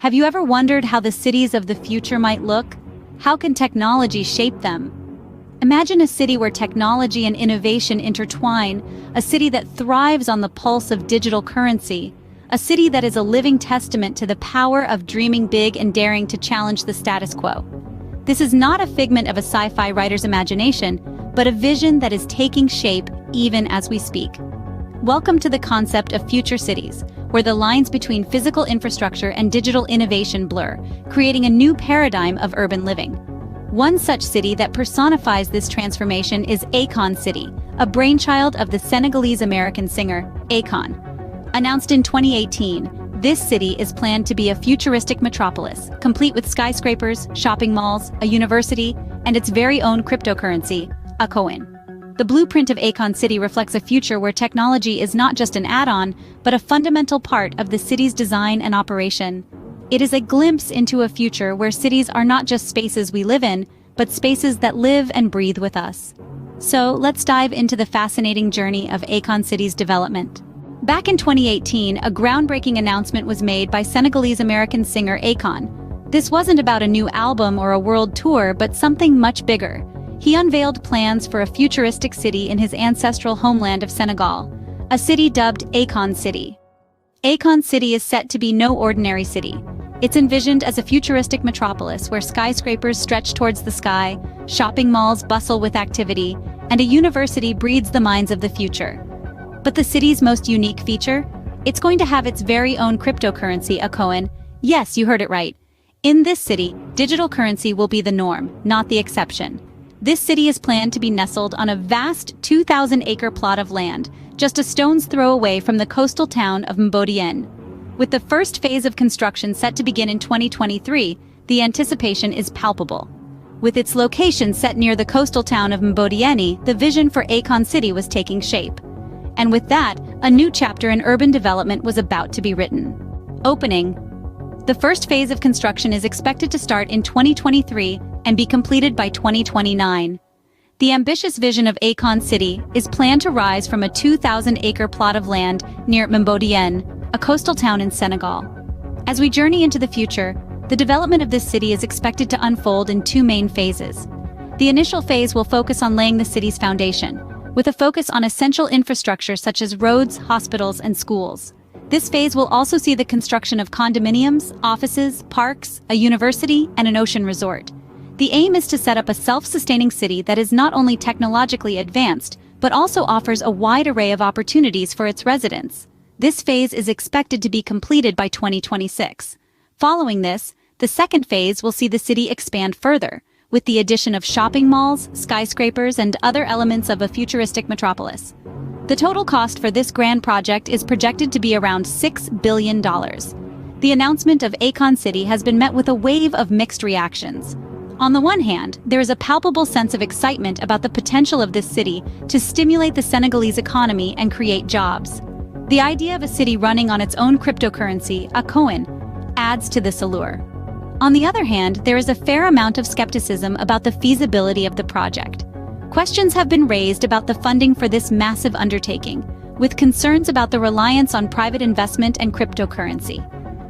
Have you ever wondered how the cities of the future might look? How can technology shape them? Imagine a city where technology and innovation intertwine, a city that thrives on the pulse of digital currency, a city that is a living testament to the power of dreaming big and daring to challenge the status quo. This is not a figment of a sci-fi writer's imagination, but a vision that is taking shape even as we speak. Welcome to the concept of future cities, where the lines between physical infrastructure and digital innovation blur, creating a new paradigm of urban living. One such city that personifies this transformation is Akon City, a brainchild of the Senegalese-American singer, Akon. Announced in 2018, this city is planned to be a futuristic metropolis, complete with skyscrapers, shopping malls, a university, and its very own cryptocurrency, Akon. The blueprint of Akon City reflects a future where technology is not just an add-on, but a fundamental part of the city's design and operation. It is a glimpse into a future where cities are not just spaces we live in, but spaces that live and breathe with us. So let's dive into the fascinating journey of Akon City's development. Back in 2018, a groundbreaking announcement was made by Senegalese-American singer Akon. This wasn't about a new album or a world tour, but something much bigger. He unveiled plans for a futuristic city in his ancestral homeland of Senegal, a city dubbed Akon City. Akon City is set to be no ordinary city. It's envisioned as a futuristic metropolis where skyscrapers stretch towards the sky, shopping malls bustle with activity, and a university breeds the minds of the future. But the city's most unique feature? It's going to have its very own cryptocurrency, Akon. Yes, you heard it right. In this city, digital currency will be the norm, not the exception. This city is planned to be nestled on a vast 2,000-acre plot of land, just a stone's throw away from the coastal town of Mbodiène. With the first phase of construction set to begin in 2023, the anticipation is palpable. With its location set near the coastal town of Mbodiène, the vision for Akon City was taking shape. And with that, a new chapter in urban development was about to be written. Opening. The first phase of construction is expected to start in 2023 and be completed by 2029. The ambitious vision of Akon City is planned to rise from a 2,000-acre plot of land near Mbodiène, a coastal town in Senegal. As we journey into the future, the development of this city is expected to unfold in two main phases. The initial phase will focus on laying the city's foundation, with a focus on essential infrastructure such as roads, hospitals, and schools. This phase will also see the construction of condominiums, offices, parks, a university, and an ocean resort. The aim is to set up a self-sustaining city that is not only technologically advanced, but also offers a wide array of opportunities for its residents. This phase is expected to be completed by 2026. Following this, the second phase will see the city expand further, with the addition of shopping malls, skyscrapers, and other elements of a futuristic metropolis. The total cost for this grand project is projected to be around $6 billion. The announcement of Akon City has been met with a wave of mixed reactions. On the one hand, there is a palpable sense of excitement about the potential of this city to stimulate the Senegalese economy and create jobs. The idea of a city running on its own cryptocurrency, Akon, adds to this allure. On the other hand, there is a fair amount of skepticism about the feasibility of the project. Questions have been raised about the funding for this massive undertaking, with concerns about the reliance on private investment and cryptocurrency.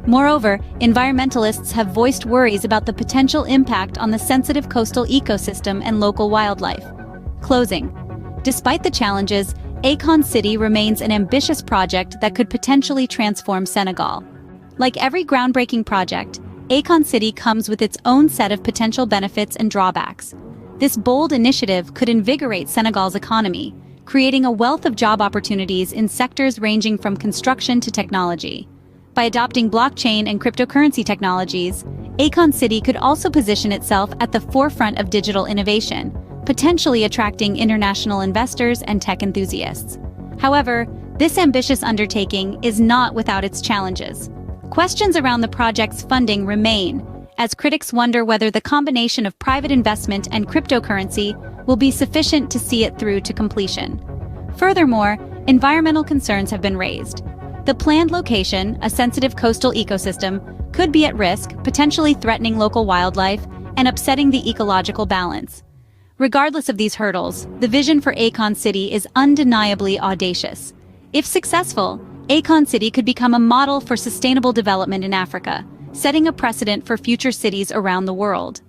Moreover, environmentalists have voiced worries about the potential impact on the sensitive coastal ecosystem and local wildlife. Closing. Despite the challenges, Akon City remains an ambitious project that could potentially transform Senegal. Like every groundbreaking project, Akon City comes with its own set of potential benefits and drawbacks. This bold initiative could invigorate Senegal's economy, creating a wealth of job opportunities in sectors ranging from construction to technology. By adopting blockchain and cryptocurrency technologies, Akon City could also position itself at the forefront of digital innovation, potentially attracting international investors and tech enthusiasts. However, this ambitious undertaking is not without its challenges. Questions around the project's funding remain, as critics wonder whether the combination of private investment and cryptocurrency will be sufficient to see it through to completion. Furthermore, environmental concerns have been raised. The planned location, a sensitive coastal ecosystem, could be at risk, potentially threatening local wildlife and upsetting the ecological balance. Regardless of these hurdles, the vision for Akon City is undeniably audacious. If successful, Akon City could become a model for sustainable development in Africa, setting a precedent for future cities around the world.